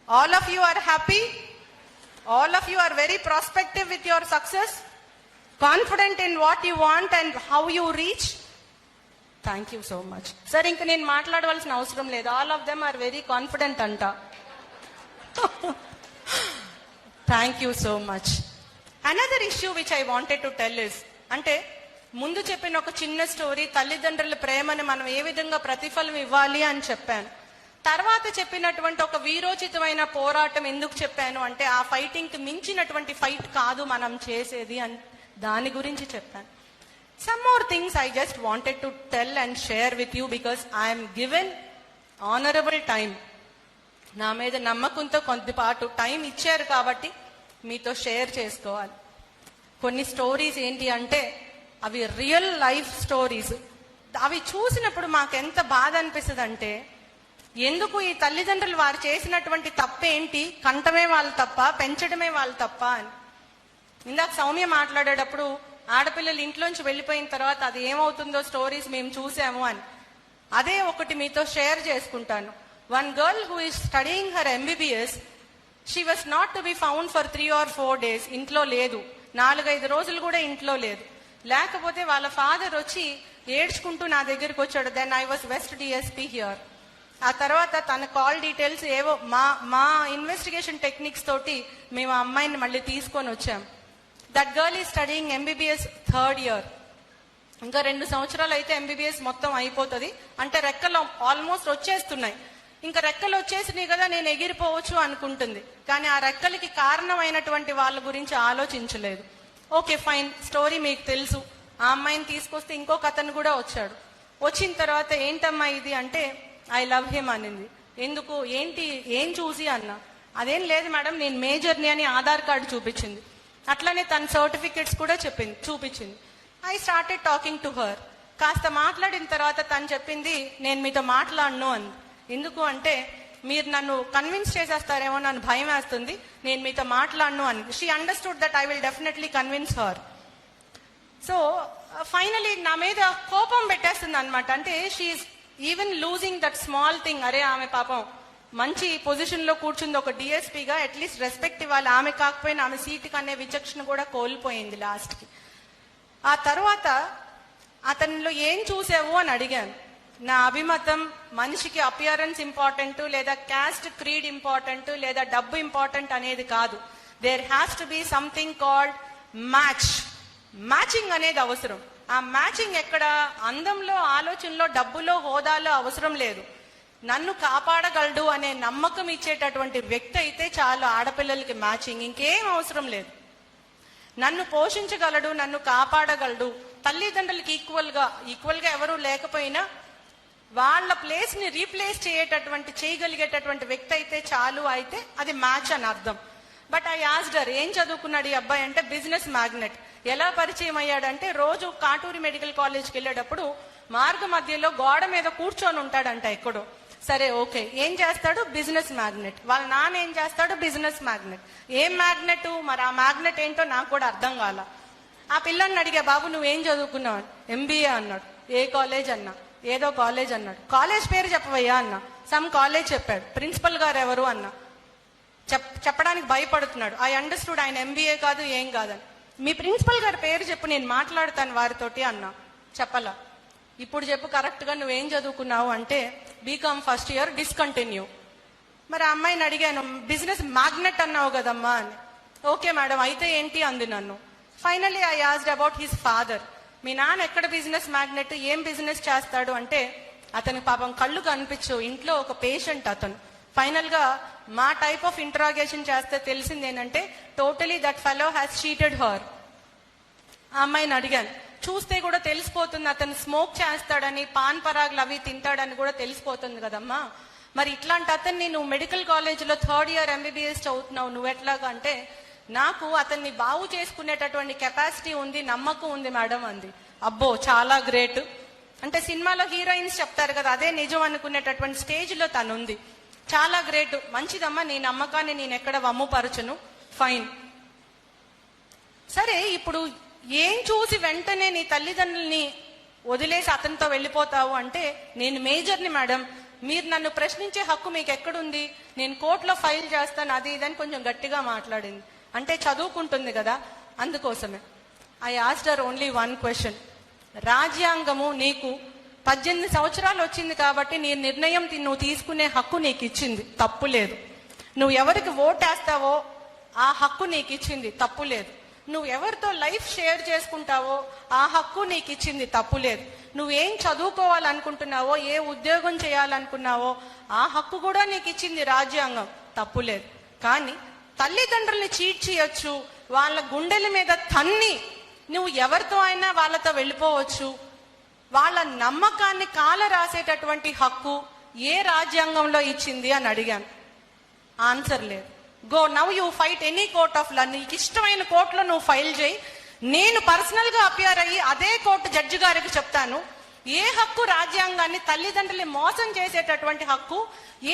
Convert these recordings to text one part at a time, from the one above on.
All of you are happy. All of you are very prospective with your success, confident in what you want and how you reach. Thank you so much. Sir, inka nenu maatladvalsina avasaram ledhu. All of them are very confident anta. Thank you so much. Another issue which I wanted to tell is, ante ముందు చెప్పిన ఒక చిన్న story, తల్లిదండ్రుల ప్రేమని మనం ఏ విధంగా ప్రతిఫలం ఇవ్వాలి అని చెప్పాను. తర్వాత చెప్పినటువంటి ఒక వీరోచితమైన పోరాటం ఎందుకు చెప్పాను అంటే, ఆ ఫైటింగ్ కి మించినటువంటి ఫైట్ కాదు మనం చేసేది అని దాని గురించి చెప్పాను. Some more things I just wanted to tell and share with you because I'm given honourable time. నా మీద నమ్మకంతో కొద్దిపాటు టైం ఇచ్చారు కాబట్టి మీతో షేర్ చేసుకోవాలి. కొన్ని స్టోరీస్ ఏంటి అంటే అవి రియల్ లైఫ్ స్టోరీస్. అవి చూసినప్పుడు మాకు ఎంత బాధ అనిపిస్తుంది అంటే, ఎందుకు ఈ తల్లిదండ్రులు వారు చేసినటువంటి తప్పేంటి, కంటమే వాళ్ళు తప్ప, పెంచడమే వాళ్ళు తప్ప అని. ఇందాక సౌమ్య మాట్లాడేటప్పుడు ఆడపిల్లలు ఇంట్లోంచి వెళ్ళిపోయిన తర్వాత అది ఏమవుతుందో స్టోరీస్ మేము చూసాము అని. అదే ఒకటి మీతో షేర్ చేసుకుంటాను. One girl who is studying her MBBS, she was not to be found for 3 or 4 days. ఇంట్లో లేదు, 4-5 రోజులు కూడా ఇంట్లో లేదు. లేకపోతే వాళ్ళ ఫాదర్ వచ్చి ఏడ్చుకుంటూ నా దగ్గరికి వచ్చాడు. Then I was west DSP here. ఆ తర్వాత తన కాల్ డీటెయిల్స్ ఏవో మా ఇన్వెస్టిగేషన్ టెక్నిక్స్ తోటి మేము ఆ అమ్మాయిని మళ్ళీ తీసుకొని వచ్చాం. దట్ గర్ల్ ఈ స్టడీయింగ్ MBBS 3rd year. ఇంకా 2 సంవత్సరాలు అయితే MBBS మొత్తం అయిపోతుంది. అంటే రెక్కలు ఆల్మోస్ట్ వచ్చేస్తున్నాయి. ఇంకా రెక్కలు వచ్చేసినాయి కదా, నేను ఎగిరిపోవచ్చు అనుకుంటుంది. కానీ ఆ రెక్కలకి కారణమైనటువంటి వాళ్ళ గురించి ఆలోచించలేదు. ఓకే ఫైన్, స్టోరీ మీకు తెలుసు. ఆ అమ్మాయిని తీసుకొస్తే ఇంకొక అతను కూడా వచ్చాడు. వచ్చిన తర్వాత ఏంటమ్మా ఇది అంటే, ఐ లవ్ హిమ్ అనింది. ఎందుకు, ఏంటి, ఏం చూసి అన్నా. అదేం లేదు మేడం, నేను మేజర్ని అని ఆధార్ కార్డు చూపించింది. అట్లానే తన సర్టిఫికెట్స్ కూడా చూపించింది. I started talking to her. కాస్త మాట్లాడిన తర్వాత తను చెప్పింది, నేను మీతో మాట్లాడను అంది. ఎందుకు అంటే, మీరు నన్ను కన్విన్స్ చేసేస్తారేమో, నన్ను భయం వేస్తుంది, నేను మీతో మాట్లాడను అని. She understood that I will definitely convince her. So finally నా మీద కోపం పెట్టేస్తుంది అనమాట. అంటే she's even losing that small thing. అరే ఆమె పాపం మంచి పొజిషన్ లో కూర్చుంది, ఒక DSPగా, అట్లీస్ట్ రెస్పెక్ట్ ఇవ్వాలి. ఆమె కాకపోయినా ఆమె సీటుకి అనే విచక్షణ కూడా కోల్పోయింది లాస్ట్ కి. ఆ తర్వాత అతనిలో ఏం చూసావు అని అడిగాను. నా అభిమతం, మనిషికి అపియరెన్స్ ఇంపార్టెంట్, లేదా క్యాస్ట్ క్రీడ్ ఇంపార్టెంట్, లేదా డబ్బు ఇంపార్టెంట్ అనేది కాదు. There has to be something called match. Matching అనేది అవసరం. ఆ మ్యాచింగ్ ఎక్కడ? అందంలో, ఆలోచనలో, డబ్బులో, హోదాలో అవసరం లేదు. నన్ను కాపాడగలడు అనే నమ్మకం ఇచ్చేటటువంటి వ్యక్తి అయితే చాలు ఆడపిల్లలకి మ్యాచింగ్, ఇంకేం అవసరం లేదు. నన్ను పోషించగలడు, నన్ను కాపాడగలడు, తల్లిదండ్రులకి ఈక్వల్గా ఎవరు లేకపోయినా వాళ్ళ ప్లేస్ ని రీప్లేస్ చేయగలిగేటటువంటి వ్యక్తి అయితే చాలు, అయితే అది మ్యాచ్ అని అర్థం. బట్ ఐ ఆస్క్డ్ హర్, ఏం చదువుకున్నాడు ఈ అబ్బాయి అంటే, బిజినెస్ మ్యాగ్నెట్. ఎలా పరిచయం అయ్యాడంటే, రోజు కాటూరి మెడికల్ కాలేజ్కి వెళ్ళేటప్పుడు మార్గ మధ్యలో గోడ మీద కూర్చొని ఉంటాడంట ఎక్కడో. సరే ఓకే, ఏం చేస్తాడు? Business magnet. వాళ్ళ నాన్న ఏం చేస్తాడు? Business magnet. ఏం మ్యాగ్నెట్? మరి ఆ మ్యాగ్నెట్ ఏంటో నాకు కూడా అర్థం కాల. ఆ పిల్లని అడిగా, బాబు నువ్వేం చదువుకున్నావు? MBA అన్నాడు. ఏ కాలేజ్ అన్నా? ఏదో కాలేజ్ అన్నాడు. కాలేజ్ పేరు చెప్పవయ్యా అన్నా. సమ్ కాలేజ్ చెప్పాడు. ప్రిన్సిపల్ గారు ఎవరు అన్నా. చెప్పడానికి భయపడుతున్నాడు. ఐ అండర్స్టూడ్ ఆయన MBA కాదు, ఏం కాదని. మీ ప్రిన్సిపల్ గారి పేరు చెప్పు, నేను మాట్లాడతాను వారితోటి అన్నా. చెప్పలా. ఇప్పుడు చెప్పు కరెక్ట్ గా నువ్వేం చదువుకున్నావు అంటే, BCom 1st year డిస్కంటిన్యూ. మరి ఆ అమ్మాయిని అడిగాను, బిజినెస్ మ్యాగ్నెట్ అన్నావు కదమ్మా అని. ఓకే మేడం, అయితే ఏంటి అంది నన్ను. Finally I asked about his father. మీ నాన్న ఎక్కడ బిజినెస్ మ్యాగ్నెట్, ఏం బిజినెస్ చేస్తాడు అంటే, అతనికి పాపం కళ్ళు కనిపించు, ఇంట్లో ఒక పేషెంట్ అతను. ఫైనల్ గా మా టైప్ ఆఫ్ ఇంటరాగేషన్ చేస్తే తెలిసింది ఏంటంటే, totally that fellow has cheated her. ఆ అమ్మాయిని అడిగాను, చూస్తే కూడా తెలిసిపోతుంది అతను స్మోక్ చేస్తాడని, పాన్ పరాగులు అవి తింటాడని కూడా తెలిసిపోతుంది కదమ్మా. మరి ఇట్లాంటి అతన్ని నువ్వు మెడికల్ కాలేజీలో 3rd year MBBS చదువుతున్నావు, నువ్వెట్లాగా అంటే, నాకు అతన్ని బాగు చేసుకునేటటువంటి కెపాసిటీ ఉంది, నమ్మకం ఉంది మేడం అంది. అబ్బో చాలా గ్రేట్. అంటే సినిమాలో హీరోయిన్స్ చెప్తారు కదా, అదే నిజం అనుకునేటటువంటి స్టేజ్ లో తను ఉంది. చాలా గ్రేట్, మంచిదమ్మా, నీ నమ్మకాన్ని నేను ఎక్కడ వమ్ముపరచను. ఫైన్. సరే, ఇప్పుడు ఏం చూసి వెంటనే నీ తల్లిదండ్రుల్ని వదిలేసి అతనితో వెళ్ళిపోతావు అంటే, నేను మేజర్ని మేడం, మీరు నన్ను ప్రశ్నించే హక్కు మీకు ఎక్కడుంది, నేను కోర్టులో ఫైల్ చేస్తాను అది ఇదని కొంచెం గట్టిగా మాట్లాడింది. అంటే చదువుకుంటుంది కదా, అందుకోసమే. I asked her only one question. రాజ్యాంగము నీకు 18 సంవత్సరాలు వచ్చింది కాబట్టి నీ నిర్ణయం నువ్వు తీసుకునే హక్కు నీకు ఇచ్చింది, తప్పు లేదు. నువ్వు ఎవరికి ఓటేస్తావో ఆ హక్కు నీకు ఇచ్చింది, తప్పు లేదు. నువ్వు ఎవరితో లైఫ్ షేర్ చేసుకుంటావో ఆ హక్కు నీకు ఇచ్చింది, తప్పు లేదు. నువ్వేం చదువుకోవాలనుకుంటున్నావో, ఏ ఉద్యోగం చేయాలనుకున్నావో ఆ హక్కు కూడా నీకు ఇచ్చింది రాజ్యాంగం, తప్పు లేదు. కానీ తల్లిదండ్రుల్ని చీట్ చేయొచ్చు, వాళ్ళ గుండెల మీద తన్ని నువ్వు ఎవరితో అయినా వాళ్ళతో వెళ్ళిపోవచ్చు. వాళ్ళ నమ్మకాన్ని కాల రాసేటటువంటి హక్కు ఏ రాజ్యాంగంలో ఇచ్చింది అని అడిగాను. ఆన్సర్ లేదు. Go now you fight any court of law, నీకు ఇష్టమైన కోర్టులో నువ్వు ఫైల్ చేయి. నేను పర్సనల్ గా అపియర్ అయ్యి అదే కోర్టు జడ్జి గారికి చెప్తాను ఏ హక్కు రాజ్యాంగాన్ని తల్లిదండ్రుల్ని మోసం చేసేటటువంటి హక్కు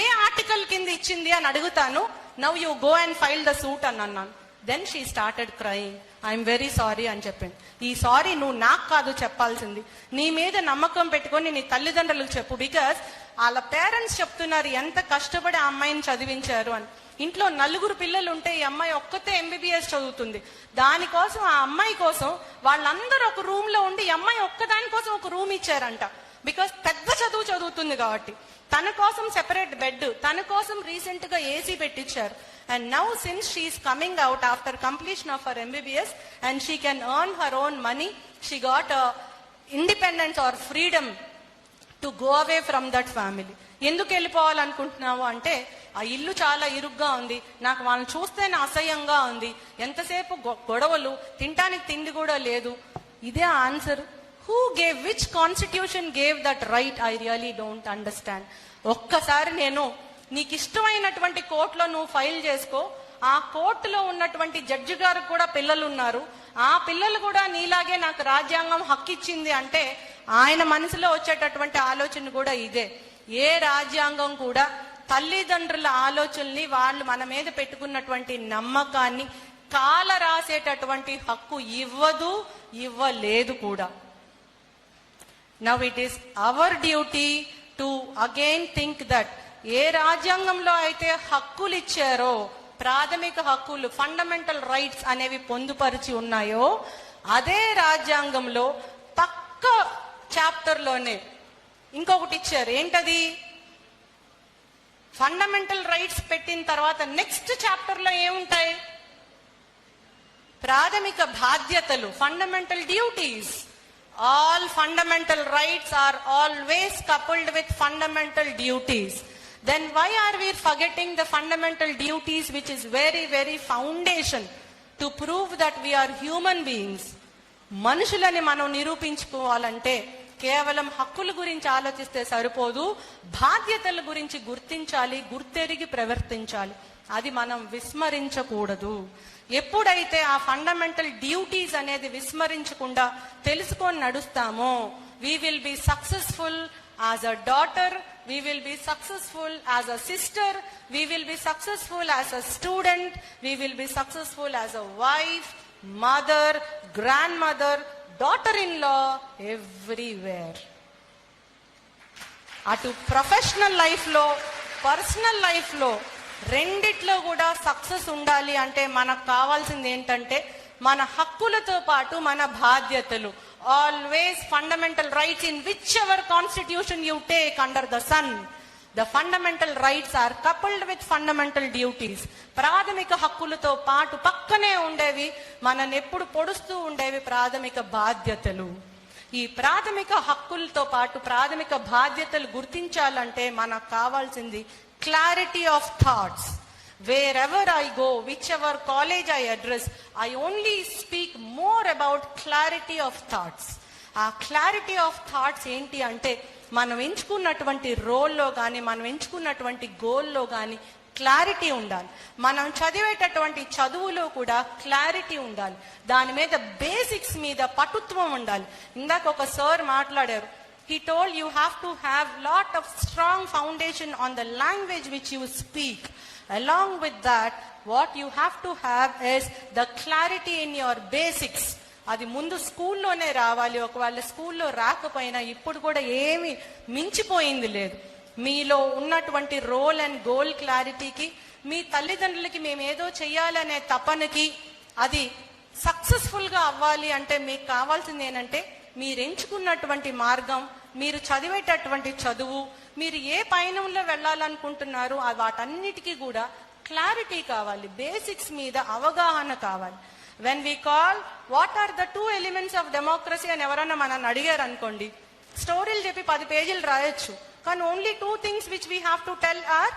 ఏ ఆర్టికల్ కింద ఇచ్చింది అని అడుగుతాను. Now you go and file the suit అని అన్నాను. Then she started crying. I'm very sorry అని చెప్పింది. ఈ సారీ నువ్వు నాకు కాదు చెప్పాల్సింది, నీ మీద నమ్మకం పెట్టుకొని నీ తల్లిదండ్రులకు చెప్పు. బికాస్ వాళ్ళ పేరెంట్స్ చెప్తున్నారు ఎంత కష్టపడి ఆ అమ్మాయిని చదివించారు అని. ఇంట్లో 4 పిల్లలు ఉంటే ఈ అమ్మాయి ఒక్కతే MBBS చదువుతుంది. దానికోసం ఆ అమ్మాయి కోసం వాళ్ళందరూ ఒక రూమ్ లో ఉండి ఈ అమ్మాయి ఒక్కదాని కోసం ఒక రూమ్ ఇచ్చారంట. బికాస్ పెద్ద చదువు చదువుతుంది కాబట్టి తన కోసం సెపరేట్ బెడ్, తన కోసం రీసెంట్ గా AC పెట్టించారు. And now since she is coming out after completion of her MBBS and she can earn her own money, she got independence or freedom to go away from that family. ఎందుకు వెళ్ళిపోవాలనుకుంటున్నావు అంటే ఆ ఇల్లు చాలా ఇరుగ్గా ఉంది, నాకు వాళ్ళని చూస్తేనే అసహ్యంగా ఉంది, ఎంతసేపు గొడవలు, తినటానికి తిండి కూడా లేదు. ఇదే answer. Who gave, which constitution gave that right? I really don't understand. ఒక్కసారి నేను నీకు ఇష్టమైనటువంటి కోర్టులో నువ్వు ఫైల్ చేసుకో. ఆ కోర్టులో ఉన్నటువంటి జడ్జి గారు కూడా పిల్లలు ఉన్నారు, ఆ పిల్లలు కూడా నీలాగే నాకు రాజ్యాంగం హక్కు ఇచ్చింది అంటే ఆయన మనసులో వచ్చేటటువంటి ఆలోచన కూడా ఇదే. ఏ రాజ్యాంగం కూడా తల్లిదండ్రుల ఆలోచనల్ని, వాళ్ళు మన మీద పెట్టుకున్నటువంటి నమ్మకాన్ని కాల రాసేటటువంటి హక్కు ఇవ్వదు, ఇవ్వలేదు కూడా. Now it is our duty to again think that ఏ రాజ్యాంగంలో అయితే హక్కులు ఇచ్చారో, ప్రాథమిక హక్కులు, ఫండమెంటల్ రైట్స్ అనేవి పొందుపరిచి ఉన్నాయో అదే రాజ్యాంగంలో పక్క చాప్టర్ లోనే ఇంకొకటి ఇచ్చారు. ఏంటది? ఫండమెంటల్ రైట్స్ పెట్టిన తర్వాత నెక్స్ట్ చాప్టర్ లో ఏముంటాయి? ప్రాథమిక బాధ్యతలు, fundamental duties. All fundamental rights are always coupled with fundamental duties. Then why are we forgetting the fundamental duties, which is very, very foundation to prove that we are human beings? మనుషులని మనం నిరూపించుకోవాలంటే కేవలం హక్కుల గురించి ఆలోచిస్తే సరిపోదు, బాధ్యతల గురించి గుర్తించాలి, గుర్తెరిగి ప్రవర్తించాలి. అది మనం విస్మరించకూడదు. ఎప్పుడైతే ఆ ఫండమెంటల్ డ్యూటీస్ అనేది విస్మరించకుండా తెలుసుకొని నడుస్తామో, we will be successful as a daughter, we will be successful as a sister, we will be successful as a student, we will be successful as a wife, mother, grandmother, daughter-in-law, everywhere. అటు professional life లో, personal life లో రెండిట్లో కూడా success ఉండాలి అంటే మనకు కావాల్సింది ఏంటంటే మన హక్కులతో పాటు మన బాధ్యతలు. Always fundamental rights in whichever constitution you take under the sun, the fundamental rights are coupled with fundamental duties. ప్రాథమిక హక్కులతో పాటు పక్కనే ఉండేవి, మనల్ని ఎప్పుడు పొడుస్తూ ఉండేవి ప్రాథమిక బాధ్యతలు. ఈ ప్రాథమిక హక్కులతో పాటు ప్రాథమిక బాధ్యతలు గుర్తించాలంటే మనకు కావాల్సింది clarity of thoughts. Wherever I go, whichever college I address, I only speak more about clarity of thoughts. ఆ క్లారిటీ ఆఫ్ థాట్స్ ఏంటి అంటే మనం ఎంచుకున్నటువంటి రోల్లో కానీ, మనం ఎంచుకున్నటువంటి గోల్లో కానీ క్లారిటీ ఉండాలి. మనం చదివేటటువంటి చదువులో కూడా క్లారిటీ ఉండాలి. దాని మీద బేసిక్స్ మీద పటుత్వం ఉండాలి. ఇందాక ఒక సార్ మాట్లాడారు. He told you have to have lot of strong foundation on the language which you speak. Along with that, what you have to have is the clarity in your basics. అది ముందు స్కూల్లోనే రావాలి. ఒకవేళ స్కూల్లో రాకపోయినా ఇప్పుడు కూడా ఏమి మించిపోయింది లేదు. మీలో ఉన్నటువంటి రోల్ అండ్ గోల్ క్లారిటీకి, మీ తల్లిదండ్రులకి మేము ఏదో చెయ్యాలనే తపనకి, అది సక్సెస్ఫుల్ గా అవ్వాలి అంటే మీకు కావాల్సింది ఏంటంటే మీరు ఎంచుకున్నటువంటి మార్గం, మీరు చదివేటటువంటి చదువు, మీరు ఏ పయనంలో వెళ్ళాలనుకుంటున్నారో వాటన్నిటికీ కూడా క్లారిటీ కావాలి, బేసిక్స్ మీద అవగాహన కావాలి. When we call what are the 2 elements of democracy అని ఎవరన్నా మనల్ని అడిగారు అనుకోండి, స్టోరీలు చెప్పి 10 పేజీలు రాయొచ్చు, కానీ only 2 things which we have to tell are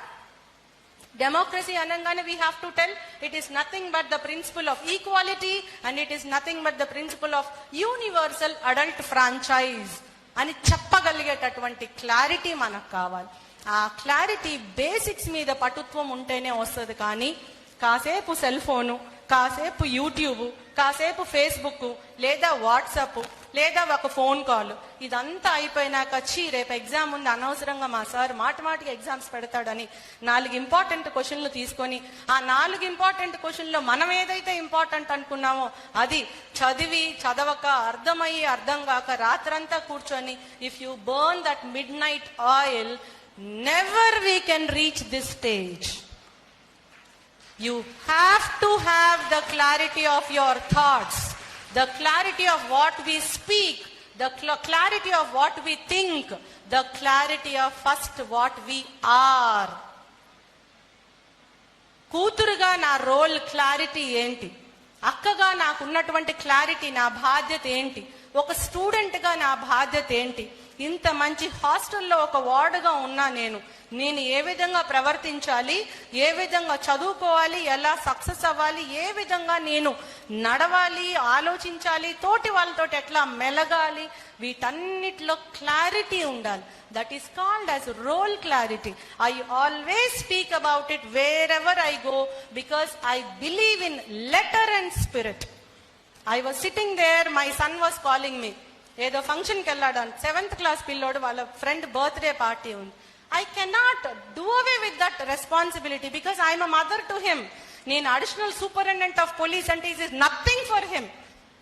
democracy అనగానే we have to tell it is nothing but the principle of equality and it is nothing but the principle of universal adult franchise అని చెప్పగలిగేటటువంటి clarity మనకు కావాలి. ఆ clarity basics మీద పటుత్వం ఉంటేనే వస్తుంది. కానీ కాసేపు సెల్ ఫోను, కాసేపు యూట్యూబ్, కాసేపు ఫేస్బుక్, లేదా వాట్సాప్, లేదా ఒక ఫోన్ కాల్, ఇదంతా అయిపోయినాక రేపు ఎగ్జామ్ ఉంది, అనవసరంగా మా సార్ మాటిమాటికి ఎగ్జామ్స్ పెడతాడని 4 ఇంపార్టెంట్ క్వశ్చన్లు తీసుకొని ఆ 4 ఇంపార్టెంట్ క్వశ్చన్లో మనం ఏదైతే ఇంపార్టెంట్ అనుకున్నామో అది చదవక, అర్థమయ్యి అర్థం కాక రాత్రంతా కూర్చొని, if you burn that mid night oil, never we can reach this stage. You have to have the clarity of your thoughts, the clarity of what we speak, the clarity of what we think, the clarity of first what we are. కూతురుగా నా role clarity ఏంటి, అక్కగా నాకు ఉన్నటువంటి clarity, నా బాధ్యత ఏంటి, ఒక స్టూడెంట్గా నా బాధ్యత ఏంటి, ఇంత మంచి హాస్టల్లో ఒక వార్డుగా ఉన్నా నేను ఏ విధంగా ప్రవర్తించాలి, ఏ విధంగా చదువుకోవాలి, ఎలా సక్సెస్ అవ్వాలి, ఏ విధంగా నేను నడవాలి, ఆలోచించాలి, తోటి వాళ్ళతో ఎట్లా మెలగాలి, వీటన్నిటిలో క్లారిటీ ఉండాలి. That is called as role clarity. I always speak about it wherever I go, because I believe in letter and spirit. I was sitting there, my son was calling me, ఏదో ఫంక్షన్కి వెళ్ళాడు, 7th class పిల్లోడు, వాళ్ళ friend birthday party ఉంది. I cannot do away with that responsibility because I am a mother to him. నేను additional superintendent of police అంటే it is nothing for him.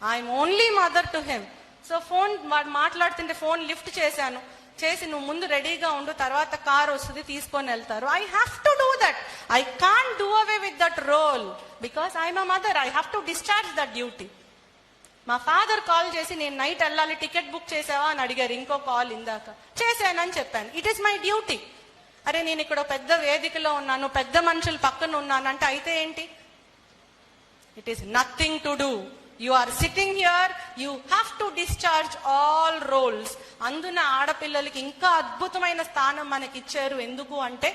I'm only mother to him. So phone మాట్లాడుతుంటే phone lift చేసి నువ్వు ముందు రెడీగా ఉండు, తర్వాత car వస్తుంది తీసుకొని వెళ్తారు. I have to do that. I can't do away with that role because I'm a mother. I have to discharge that duty. మా ఫాదర్ కాల్ చేసి నేను నైట్ వెళ్ళాలి, టికెట్ బుక్ చేసావా అని అడిగారు. ఇంకో కాల్ ఇందాక చేశానని చెప్పాను. It is my duty. అరే నేను ఇక్కడ పెద్ద వేదికలో ఉన్నాను, పెద్ద మనుషులు పక్కన ఉన్నాను అంటే అయితే ఏంటి? It is nothing to do. You are sitting here, you have to discharge all roles. అందున ఆడపిల్లలకి ఇంకా అద్భుతమైన స్థానం మనకి ఇచ్చారు. ఎందుకు అంటే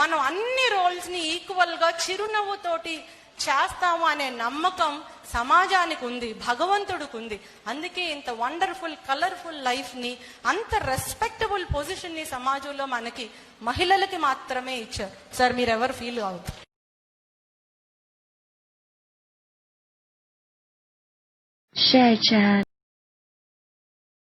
మనం అన్ని రోల్స్ ని ఈక్వల్ గా చిరునవ్వుతోటి చేస్తాము అనే నమ్మకం సమాజానికి ఉంది, భగవంతుడికి ఉంది. అందుకే ఇంత వండర్ఫుల్ కలర్ఫుల్ లైఫ్ ని, అంత రెస్పెక్టబుల్ పొజిషన్ ని సమాజంలో మనకి మహిళలకి మాత్రమే ఇచ్చారు. సార్ మీరెవరు ఫీల్ అవుతారు? Share chat.